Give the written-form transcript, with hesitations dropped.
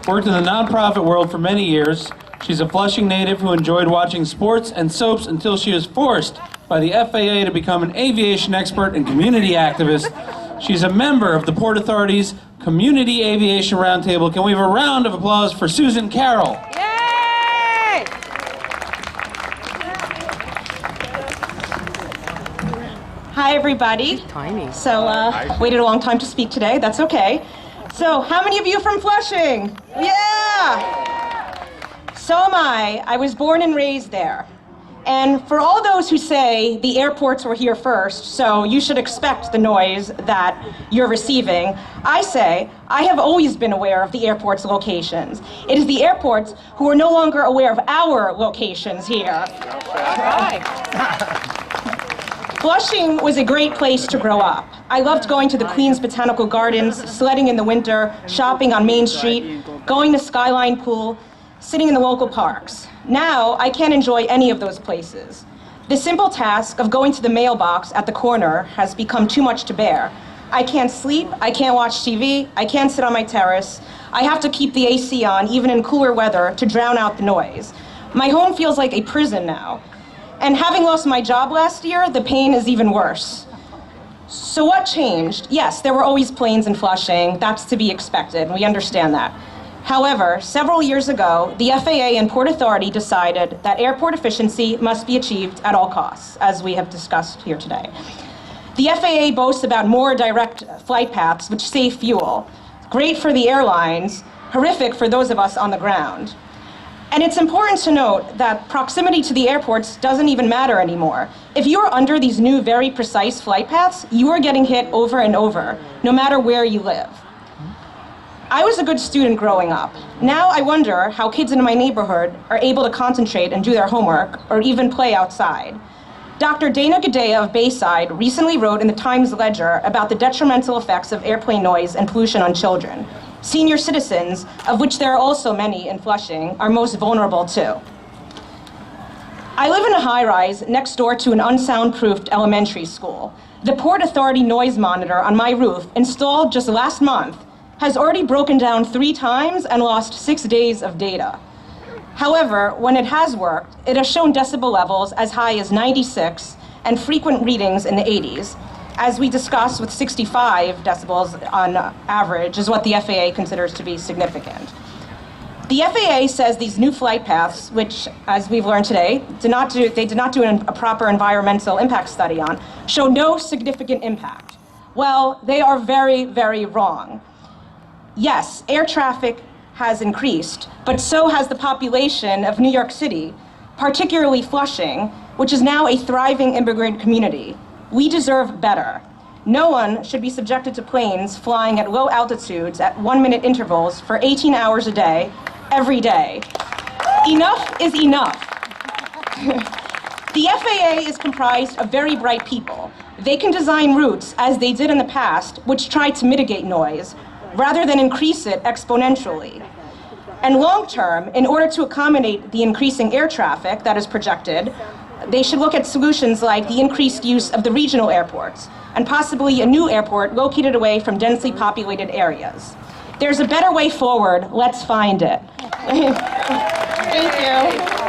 worked in the nonprofit world for many years. She's a Flushing native who enjoyed watching sports and soaps until she was forced by the FAA to become an aviation expert and community activist. She's a member of the Port Authority's Community Aviation Roundtable. Can we have a round of applause for Susan Carroll? Yay! Hi, everybody. Tiny. So, waited a long time to speak today. That's okay. So, how many of you from Flushing? Yeah! So am I. I was born and raised there. And for all those who say the airports were here first, so you should expect the noise that you're receiving, I say I have always been aware of the airport's locations. It is the airports who are no longer aware of our locations here. Flushing was a great place to grow up. I loved going to the Queens Botanical Gardens, sledding in the winter, shopping on Main Street, going to Skyline Pool, sitting in the local parks. Now, I can't enjoy any of those places. The simple task of going to the mailbox at the corner has become too much to bear. I can't sleep, I can't watch TV, I can't sit on my terrace. I have to keep the AC on, even in cooler weather, to drown out the noise. My home feels like a prison now. And having lost my job last year, the pain is even worse. So what changed? Yes, there were always planes in Flushing. That's to be expected. We understand that. However, several years ago, the FAA and Port Authority decided that airport efficiency must be achieved at all costs, as we have discussed here today. The FAA boasts about more direct flight paths which save fuel. Great for the airlines, horrific for those of us on the ground. And it's important to note that proximity to the airports doesn't even matter anymore. If you're under these new, very precise flight paths, you are getting hit over and over, no matter where you live. I was a good student growing up. Now I wonder how kids in my neighborhood are able to concentrate and do their homework, or even play outside. Dr. Dana Gadea of Bayside recently wrote in the Times Ledger about the detrimental effects of airplane noise and pollution on children. Senior citizens, of which there are also many in Flushing, are most vulnerable too. I live in a high-rise next door to an unsoundproofed elementary school. The Port Authority noise monitor on my roof, installed just last month, has already broken down 3 times and lost 6 days of data. However, when it has worked, it has shown decibel levels as high as 96 and frequent readings in the 80s. As we discussed, with 65 decibels on average is what the FAA considers to be significant. The FAA says these new flight paths, which, as we've learned today, did not do a proper environmental impact study on, show no significant impact. Well, they are very, very wrong. Yes, air traffic has increased, but so has the population of New York City, particularly Flushing, which is now a thriving immigrant community. We deserve better. No one should be subjected to planes flying at low altitudes at 1-minute intervals for 18 hours a day, every day. Enough is enough. The FAA is comprised of very bright people. They can design routes, as they did in the past, which try to mitigate noise, rather than increase it exponentially. And long term, in order to accommodate the increasing air traffic that is projected, they should look at solutions like the increased use of the regional airports, and possibly a new airport located away from densely populated areas. There's a better way forward. Let's find it. Thank you.